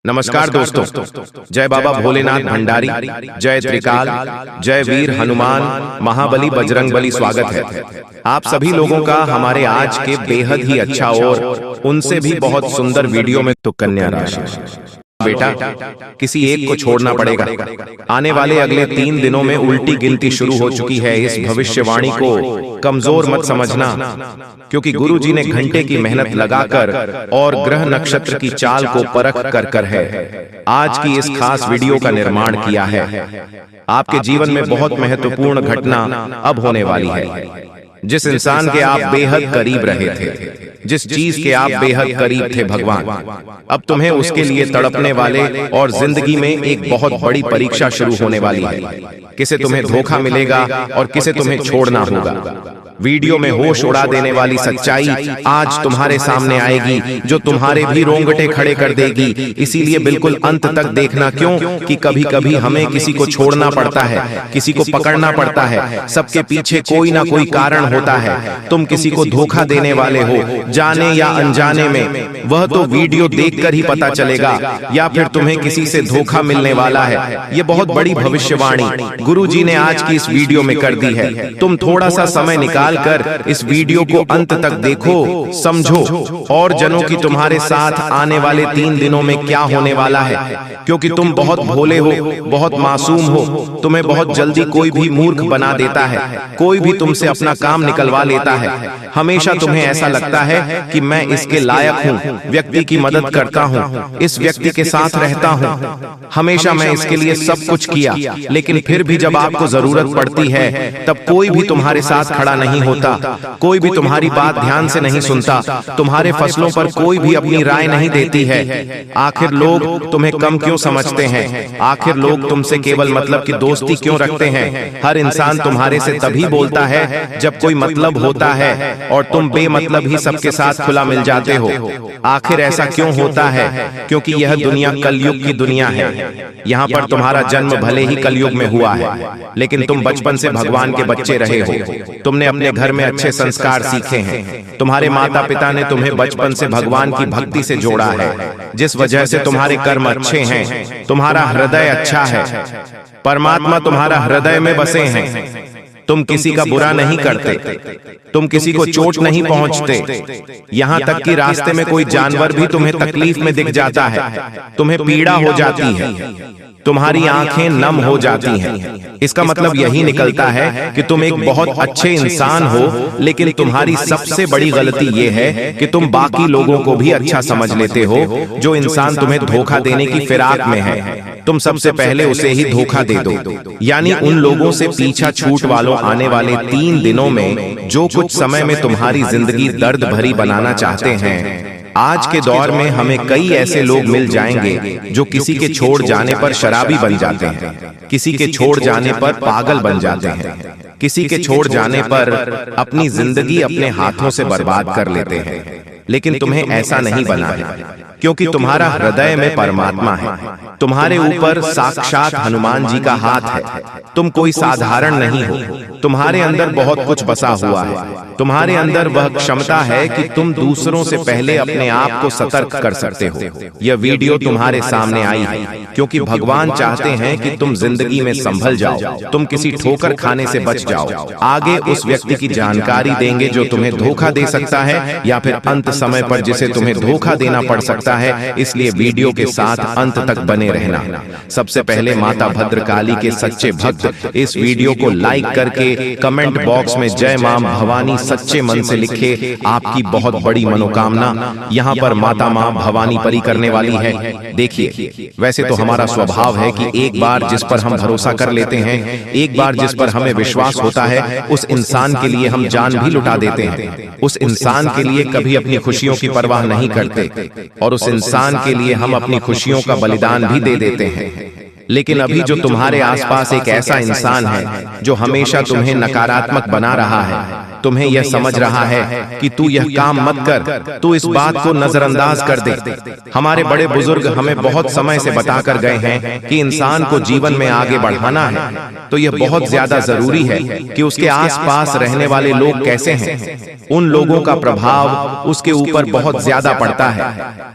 नमस्कार दोस्तों, जय बाबा भोलेनाथ भंडारी, जय त्रिकाल, जय वीर हनुमान, महाबली बजरंगबली। स्वागत है आप सभी लोगों का हमारे आज के बेहद ही अच्छा और उनसे भी बहुत सुंदर वीडियो में। तो कन्या राशि बेटा, किसी एक को छोड़ना पड़ेगा। आने वाले अगले 3 दिनों में उल्टी गिनती शुरू हो चुकी है। इस भविष्यवाणी को कमजोर मत समझना, क्योंकि गुरु जी ने घंटे की मेहनत लगाकर और ग्रह नक्षत्र की चाल को परख कर है आज की इस खास वीडियो का निर्माण किया है। आपके जीवन में बहुत महत्वपूर्ण घटना अब होने वाली है। जिस इंसान के आप बेहद करीब रहे थे, जिस चीज के आप बेहद करीब थे भगवान, अब तुम्हें उसके लिए तड़पने वाले और जिंदगी में एक बहुत बड़ी परीक्षा शुरू होने वाली है। किसे तुम्हें धोखा मिलेगा और किसे तुम्हें छोड़ना होगा। वीडियो में होश उड़ा देने वाली सच्चाई आज तुम्हारे सामने आएगी, जो तुम्हारे भी रोंगटे खड़े कर देगी। इसीलिए बिल्कुल अंत तक देखना। क्यों कि कभी कभी हमें किसी को छोड़ना पड़ता है, किसी को पकड़ना पड़ता है। सबके पीछे कोई ना कोई कारण होता है। तुम किसी को धोखा देने वाले हो, जाने या अनजाने में, वह तो वीडियो देखकर ही पता चलेगा, या फिर तुम्हें किसी से धोखा मिलने वाला है। ये बहुत बड़ी भविष्यवाणी गुरु जी ने आज की इस वीडियो में कर दी है। तुम थोड़ा सा समय निकाल कर इस वीडियो को अंत तक देखो, समझो और जनों की तुम्हारे साथ आने वाले 3 दिनों में क्या होने वाला है। क्योंकि तुम बहुत भोले हो, बहुत मासूम हो। तुम्हें बहुत जल्दी कोई भी मूर्ख बना देता है, कोई भी तुमसे अपना काम निकलवा लेता है। हमेशा तुम्हें ऐसा लगता है कि मैं इसके लायक हूँ, व्यक्ति की मदद करता हूँ, इस व्यक्ति के साथ रहता हूँ, हमेशा मैं इसके लिए सब कुछ किया। लेकिन फिर भी जब आपको जरूरत पड़ती है तब कोई भी तुम्हारे साथ खड़ा नहीं होता, कोई भी तुम्हारी बात ध्यान से नहीं सुनता, तुम्हारे फैसलों पर कोई भी अपनी राय नहीं देती है। आखिर लोग तुम्हें कम क्यों समझते हैं? आखिर लोग तुमसे केवल मतलब की दोस्ती क्यों रखते हैं? हर इंसान तुम्हारे से तभी बोलता है जब कोई मतलब होता है, और तुम बेमतलब ही सबके साथ खुला मिल जाते हो। आखिर ऐसा क्यों होता है? क्योंकि यह दुनिया कलयुग की दुनिया है। यहाँ पर तुम्हारा जन्म भले ही कलयुग में हुआ है, लेकिन तुम बचपन से भगवान के बच्चे रहे हो। तुमने अपने घर में अच्छे संस्कार सीखे हैं। तुम्हारे माता पिता ने तुम्हें बचपन से भगवान की भक्ति से जोड़ा है, जिस वजह से तुम्हारे कर्म अच्छे हैं, तुम्हारा हृदय अच्छा है, परमात्मा तुम्हारा हृदय में बसे हैं। तुम किसी का बुरा नहीं करते, तुम किसी को चोट नहीं पहुंचते। यहाँ तक कि रास्ते में कोई जानवर भी तुम्हें तकलीफ में दिख जाता है, तुम्हें पीड़ा हो जाती है, तुम्हारी आंखें नम हो जाती हैं। इसका मतलब यही निकलता है कि तुम एक बहुत अच्छे इंसान हो, लेकिन तुम्हारी सबसे बड़ी गलती यह है कि तुम बाकी लोगों को भी अच्छा समझ लेते हो। जो इंसान तुम्हें धोखा देने की फिराक में है, तुम सबसे पहले उसे ही धोखा दे दो। यानी उन लोगों से पीछा छूट वालों, आने वाले 3 दिनों में जो कुछ समय में तुम्हारी जिंदगी दर्द भरी बनाना चाहते हैं। आज के दौर में हमें कई ऐसे लोग मिल जाएंगे जो किसी के छोड़ जाने पर शराबी बन जाते हैं, किसी के छोड़ जाने पर पागल बन जाते हैं, किसी के छोड़ जाने पर अपनी जिंदगी अपने हाथों से बर्बाद कर लेते हैं। लेकिन तुम्हें ऐसा नहीं बना है, क्योंकि तुम्हारा हृदय में परमात्मा है। तुम्हारे ऊपर साक्षात हनुमान जी का हाथ है। तुम कोई साधारण नहीं हो, तुम्हारे अंदर बहुत कुछ बसा हुआ है। तुम्हारे अंदर वह क्षमता है कि तुम दूसरों से पहले अपने आप को सतर्क कर सकते हो। यह वीडियो तुम्हारे सामने आई है क्योंकि भगवान चाहते हैं कि तुम जिंदगी में संभल जाओ, तुम किसी ठोकर खाने से बच जाओ। आगे उस व्यक्ति की जानकारी देंगे जो तुम्हें धोखा दे सकता है, या फिर अंत समय पर जिसे तुम्हें धोखा देना पड़ सकता है। इसलिए वीडियो के साथ अंत तक बने रहना। सबसे पहले माता भद्रकाली के सच्चे भक्त इस वीडियो को लाइक करके कमेंट बॉक्स में जय मां भवानी सच्चे मन से लिखे। आपकी बहुत बड़ी मनोकामना यहाँ पर माता मां भवानी परी करने वाली है। देखिए, वैसे तो हमारा स्वभाव है कि एक बार जिस पर हम भरोसा कर लेते हैं, एक बार जिस पर हमें विश्वास होता है, उस इंसान के लिए हम जान भी लुटा देते हैं। उस इंसान के लिए कभी अपनी खुशियों की परवाह नहीं करते, और उस इंसान के लिए हम अपनी खुशियों का बलिदान भी दे देते हैं। लेकिन अभी जो तुम्हारे आसपास एक ऐसा इंसान है जो हमेशा तुम्हें नकारात्मक बना रहा है, तुम्हें यह समझ रहा है कि तू यह काम मत कर, तू इस बात को नजरअंदाज कर दे। हमारे बड़े बुजुर्ग हमें बहुत समय से बताकर गए हैं कि इंसान को जीवन में आगे बढ़ाना है तो यह बहुत ज्यादा जरूरी है कि उसके आसपास रहने वाले लोग कैसे हैं, उन लोगों का प्रभाव उसके ऊपर बहुत ज्यादा पड़ता है।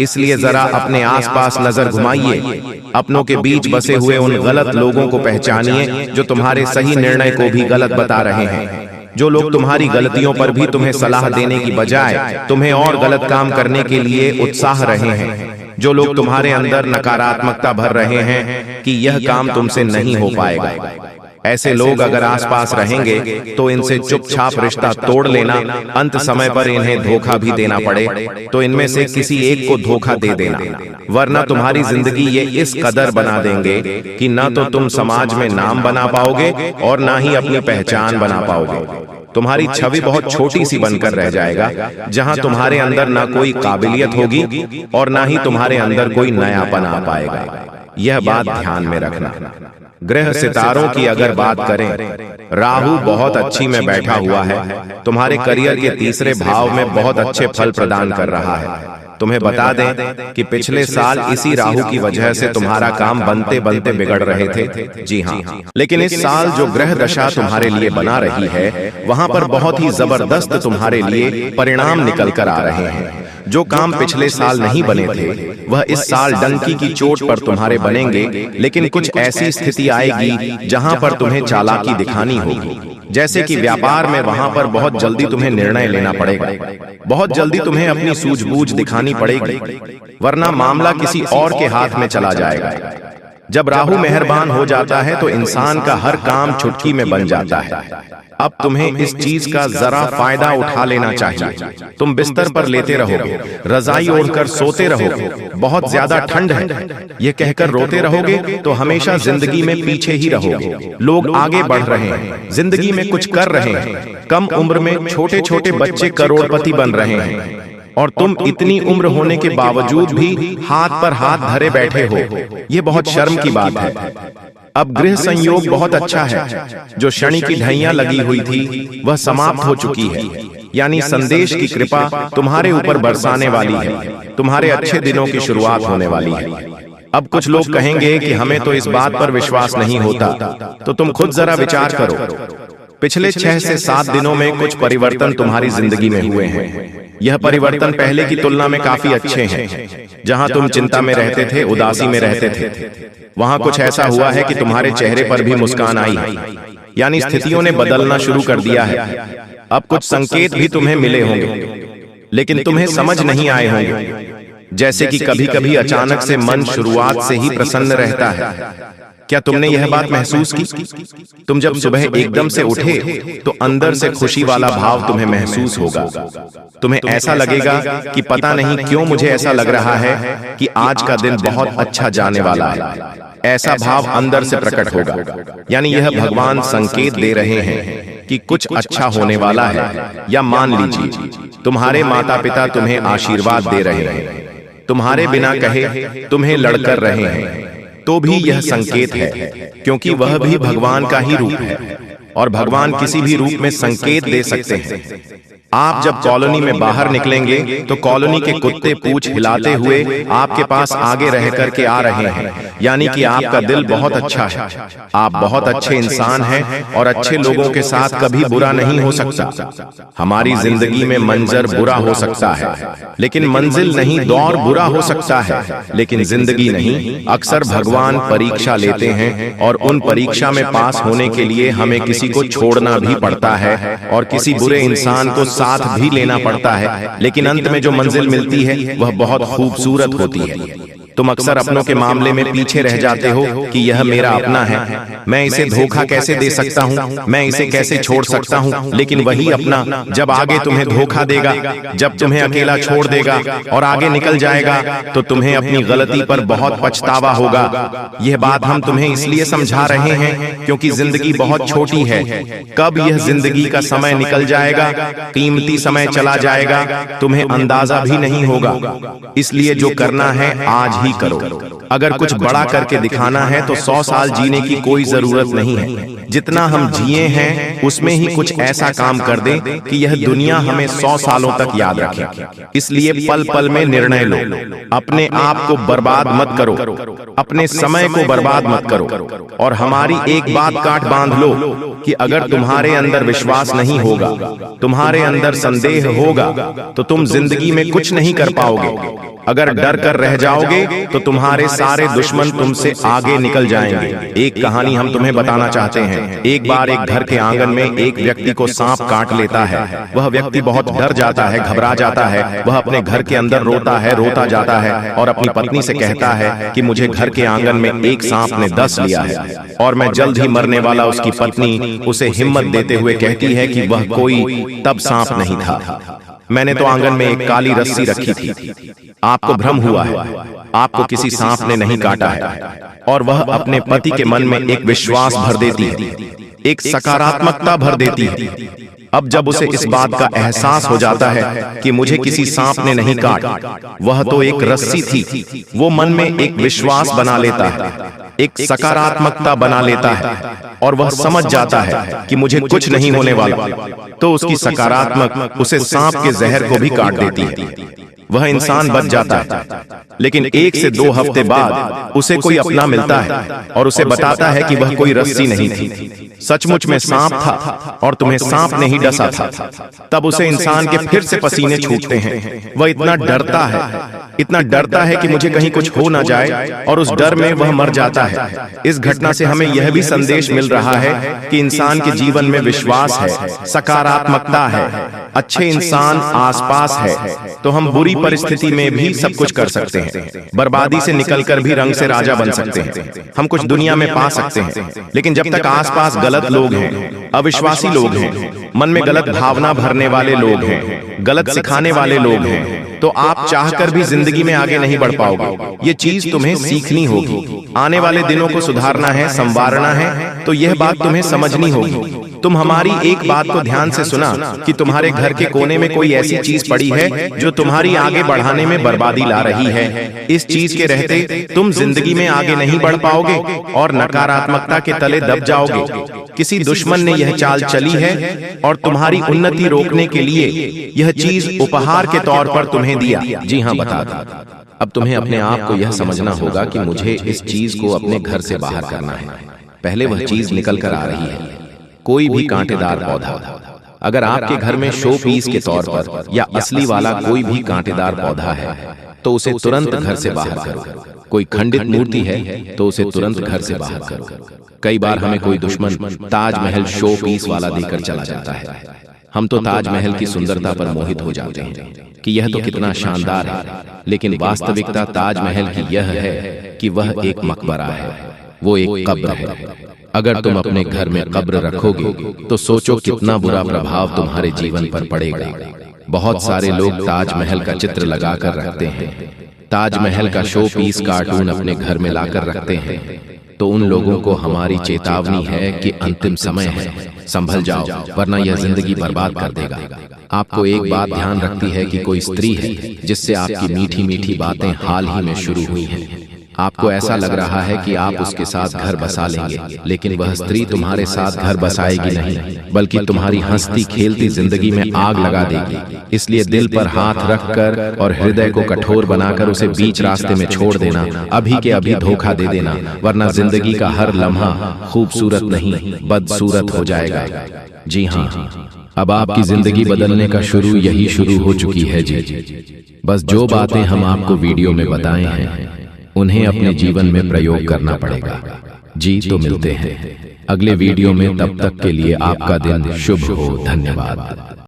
इसलिए जरा अपने आसपास नजर घुमाइए, अपनों के बीच बसे हुए उन गलत लोगों को पहचानिए जो तुम्हारे सही निर्णय को भी गलत बता रहे हैं, जो लोग तुम्हारी गलतियों पर भी तुम्हें सलाह देने की बजाय तुम्हें और गलत काम करने के लिए उत्साह रहे हैं, जो लोग तुम्हारे अंदर नकारात्मकता भर रहे हैं कि यह काम तुमसे नहीं हो पाएगा। ऐसे लोग अगर आसपास रहेंगे तो इनसे चुपचाप रिश्ता तोड़ लेना, अंत समय पर इन्हें धोखा भी देना पड़े तो इनमें से किसी एक को धोखा दे देना, वरना तुम्हारी जिंदगी ये इस कदर बना देंगे कि ना तो तुम समाज में नाम बना पाओगे और ना ही अपनी पहचान बना पाओगे। तुम्हारी छवि बहुत छोटी सी बनकर रह जाएगा, जहां तुम्हारे अंदर ना कोई काबिलियत होगी और ना ही तुम्हारे अंदर कोई नयापन आ पाएगा। यह बात ध्यान में रखना। ग्रह सितारों की अगर बात करें, राहु बहुत अच्छी में बैठा हुआ है, तुम्हारे करियर के तीसरे भाव में बहुत अच्छे फल प्रदान कर रहा है। तुम्हें बता दें कि पिछले साल इसी राहु की वजह से तुम्हारा काम बनते बनते बिगड़ रहे थे। जी हाँ, लेकिन इस साल जो ग्रह दशा तुम्हारे लिए बना रही है, वहां पर बहुत ही जबरदस्त तुम्हारे लिए परिणाम निकल कर आ रहे हैं। जो काम पिछले साल नहीं बने थे वह इस साल डंकी की चोट पर तुम्हारे बनेंगे, लेकिन कुछ ऐसी स्थिति आएगी जहां पर तुम्हें चालाकी दिखानी होगी। जैसे कि व्यापार में, वहां पर बहुत जल्दी तुम्हें निर्णय लेना पड़ेगा, बहुत जल्दी तुम्हें अपनी सूझबूझ दिखानी पड़ेगी, वरना मामला किसी और के हाथ में चला जाएगा। जब राहु मेहरबान हो जाता है तो इंसान का हर काम चुटकी में बन जाता है। अब तुम्हें इस चीज का जरा फायदा उठा लेना चाहिए। तुम बिस्तर पर लेटे रहोगे, रजाई ओढ़कर सोते रहोगे, बहुत ज्यादा ठंड है ये कहकर रोते रहोगे तो हमेशा जिंदगी में पीछे ही रहोगे। लोग आगे बढ़ रहे हैं, जिंदगी में कुछ कर रहे हैं, कम उम्र में छोटे छोटे बच्चे करोड़पति बन रहे हैं और तुम इतनी उम्र होने के बावजूद भी हाथ पर हाथ धरे बैठे हो। ये बहुत शर्म की बात है। अब गृह संयोग बहुत अच्छा है, जो शनि की ढैया लगी हुई थी वह समाप्त हो चुकी है, यानी संदेश की कृपा तुम्हारे ऊपर बरसाने वाली है, तुम्हारे अच्छे दिनों की शुरुआत होने वाली है। अब कुछ लोग कहेंगे कि हमें तो इस बात पर विश्वास नहीं होता, तो तुम खुद जरा विचार करो। पिछले 6 से 7 दिनों में कुछ परिवर्तन तुम्हारी जिंदगी में हुए हैं। यह परिवर्तन पहले की तुलना में काफी अच्छे हैं। जहां तुम चिंता में रहते थे, उदासी में रहते थे, वहां कुछ ऐसा हुआ है कि तुम्हारे चेहरे पर भी मुस्कान आई है, यानी स्थितियों ने बदलना शुरू कर दिया है। अब कुछ संकेत भी तुम्हें मिले होंगे, लेकिन तुम्हें समझ नहीं आए होंगे। जैसे कि कभी कभी अचानक से मन शुरुआत से ही प्रसन्न रहता है। क्या तुमने यह बात महसूस की? तुम जब सुबह एकदम से उठे तो अंदर से खुशी वाला भाव तुम्हें महसूस होगा। तुम्हें ऐसा लगेगा कि पता नहीं क्यों मुझे ऐसा लग रहा है कि आज का दिन बहुत अच्छा जाने वाला है। ऐसा भाव अंदर से प्रकट होगा, यानी यह भगवान संकेत दे रहे हैं कि कुछ अच्छा होने वाला है। या मान लीजिए तुम्हारे माता पिता तुम्हें आशीर्वाद दे रहे हैं, तुम्हारे बिना कहे तुम्हें लड़कर रहे हैं, तो भी यह संकेत है, क्योंकि वह भी भगवान का ही रूप है और भगवान किसी भी रूप में संकेत दे सकते हैं। आप जब कॉलोनी में बाहर निकलेंगे तो कॉलोनी के कुत्ते पूंछ हिलाते हुए आपके पास आगे रह करके आ रहे हैं, यानी कि आपका दिल बहुत अच्छा है, आप बहुत अच्छे इंसान हैं और अच्छे लोगों के साथ कभी बुरा नहीं हो सकता। हमारी जिंदगी में मंजर बुरा हो सकता है, लेकिन मंजिल नहीं, दौर बुरा हो सकता है, लेकिन जिंदगी नहीं। अक्सर भगवान परीक्षा लेते हैं और उन परीक्षा में पास होने के लिए हमें किसी को छोड़ना भी पड़ता है और किसी बुरे इंसान को साथ भी लेना पड़ता है, लेकिन अंत में जो मंजिल मिलती है वह बहुत खूबसूरत होती है। तुम अक्सर अपनों के मामले में पीछे रह जाते हो कि यह मेरा अपना है, मैं इसे धोखा कैसे दे सकता हूँ, मैं इसे कैसे छोड़ सकता हूँ। लेकिन वही अपना जब आगे तुम्हें धोखा देगा, जब तुम्हें अकेला छोड़ देगा और आगे निकल जाएगा, तो तुम्हें अपनी गलती पर बहुत पछतावा होगा। यह बात हम तुम्हें इसलिए समझा रहे हैं क्योंकि जिंदगी बहुत छोटी है। कब यह जिंदगी का समय निकल जाएगा, कीमती समय चला जाएगा, तुम्हें अंदाजा भी नहीं होगा। इसलिए जो करना है आज ही करो। अगर कुछ बड़ा करके दिखाना है तो 100 साल जीने की कोई जरूरत नहीं है। जितना हम जिए हैं उसमें ही कुछ ऐसा काम कर दें कि यह दुनिया हमें 100 सालों तक याद रखे। इसलिए पल पल में निर्णय लो। अपने आप को बर्बाद मत करो, अपने समय को बर्बाद मत करो। और हमारी एक बात काट बांध लो कि अगर तुम्हारे अंदर विश्वास नहीं होगा, तुम्हारे अंदर संदेह होगा, तो तुम जिंदगी में कुछ नहीं कर पाओगे। अगर डर कर रह जाओगे तो तुम्हारे सारे दुश्मन तुमसे आगे निकल जाएंगे। एक कहानी हम तुम्हें बताना चाहते हैं। एक बार एक घर के आंगन में एक व्यक्ति को सांप काट लेता है। वह व्यक्ति बहुत डर जाता है, घबरा जाता है। वह अपने घर के अंदर रोता जाता है और अपनी पत्नी से कहता है कि मुझे घर के आंगन में एक सांप ने डस लिया है और मैं जल्द ही मरने वाला। उसकी पत्नी उसे हिम्मत देते हुए कहती है कि वह कोई तब सांप नहीं था, मैंने तो आंगन में एक काली रस्सी रखी थी। आपको भ्रम हुआ है, आपको किसी सांप ने नहीं काटा है। और वह अपने पति के मन में एक विश्वास भर देती है, एक सकारात्मकता भर देती है। अब जब उसे इस बात का एहसास हो जाता है कि मुझे किसी सांप ने नहीं काटा, वह तो एक रस्सी थी, वो मन में एक विश्वास बना लेता है, एक सकारात्मकता बना लेता है और वह समझ जाता है कि मुझे कुछ नहीं होने वाला। तो उसकी सकारात्मक उसे सांप के जहर को भी काट देती है। वह इंसान बच जाता है। लेकिन 1 से 2 हफ्ते बाद उसे कोई अपना मिलता है और उसे बताता है कि वह कोई रस्सी नहीं थी, सचमुच में सांप था और तुम्हें सांप ने ही डसा था। तब उसे इंसान के फिर से पसीने छूटते हैं। वह इतना डरता है कि मुझे कहीं कुछ हो ना जाए और उस डर में वह मर जाता है। इस घटना से हमें यह भी संदेश मिल रहा है कि इंसान के जीवन में विश्वास है, सकारात्मकता है, अच्छे इंसान आसपास है तो हम बुरी परिस्थिति में भी सब कुछ कर सकते हैं। बर्बादी से निकलकर भी रंग से राजा बन सकते हैं। हम कुछ दुनिया में पा सकते हैं, लेकिन जब तक आसपास गलत लोग हैं, अविश्वासी लोग हैं, मन में गलत भावना भरने वाले लोग हैं, गलत सिखाने वाले लोग हैं, तो आप चाहकर भी जिंदगी में आगे नहीं बढ़ पाओगे। ये चीज तुम्हें सीखनी होगी। आने वाले दिनों को सुधारना है, संवारना है, तो यह बात तुम्हें समझनी होगी। तुम हमारी एक बात को ध्यान से सुना कि तुम्हारे घर के कोने में कोई ऐसी चीज पड़ी है जो तुम्हारी आगे बढ़ाने में बर्बादी ला रही है। इस चीज के रहते तुम जिंदगी में आगे नहीं बढ़ पाओगे और नकारात्मकता के तले दब जाओगे। किसी दुश्मन ने यह चाल चली है और तुम्हारी उन्नति रोकने के लिए यह चीज उपहार के तौर पर तुम्हें दिया। जी हाँ, बता दो। अब तुम्हें अपने आप को यह समझना होगा कि मुझे इस चीज को अपने घर से बाहर करना है। पहले वह चीज निकल कर आ रही है। कोई भी कांटेदार पौधा, अगर आपके घर में शो पीस के तौर पर या असली वाला कोई भी कांटेदार पौधा है तो उसे तुरंत घर से बाहर करो। कोई खंडित मूर्ति है तो उसे तुरंत घर से बाहर करो। कई बार हमें कोई दुश्मन ताजमहल शो पीस वाला देकर चला जाता है। हम तो ताजमहल की सुंदरता पर मोहित हो जाते हैं कि यह तो कितना शानदार है, लेकिन वास्तविकता ताजमहल की यह है कि वह एक मकबरा है, वो एक कब्र है। अगर तुम अपने घर में कब्र रखोगे तो सोचो कितना बुरा प्रभाव तुम्हारे जीवन पर पड़ेगा। बहुत सारे लोग ताजमहल का चित्र लगाकर रखते हैं, ताजमहल का शो पीस कार्टून अपने घर में लाकर रखते हैं। तो उन लोगों को हमारी चेतावनी है कि अंतिम समय है, संभल जाओ, वरना यह जिंदगी बर्बाद कर देगा। आपको एक बात ध्यान रखती है कि कोई स्त्री है जिससे आपकी मीठी मीठी बातें हाल ही में शुरू हुई हैं। आपको ऐसा लग रहा है कि आप उसके साथ घर बसा लेंगे, लेकिन वह स्त्री तुम्हारे साथ घर बसाएगी नहीं, बल्कि तुम्हारी हंसती खेलती जिंदगी में आग लगा देगी। इसलिए दिल पर हाथ रखकर और हृदय को कठोर बनाकर उसे बीच रास्ते में छोड़ देना, अभी के अभी धोखा दे देना, वरना जिंदगी का हर लम्हा खूबसूरत नहीं बदसूरत हो जाएगा। जी हाँ, अब आपकी जिंदगी बदलने का यही शुरू हो चुकी है जी। बस जो बातें हम आपको वीडियो में बताए हैं उन्हें अपने जीवन में प्रयोग करना पड़ेगा। जी तो मिलते हैं अगले वीडियो में, तब तक के लिए आपका दिन शुभ हो। धन्यवाद।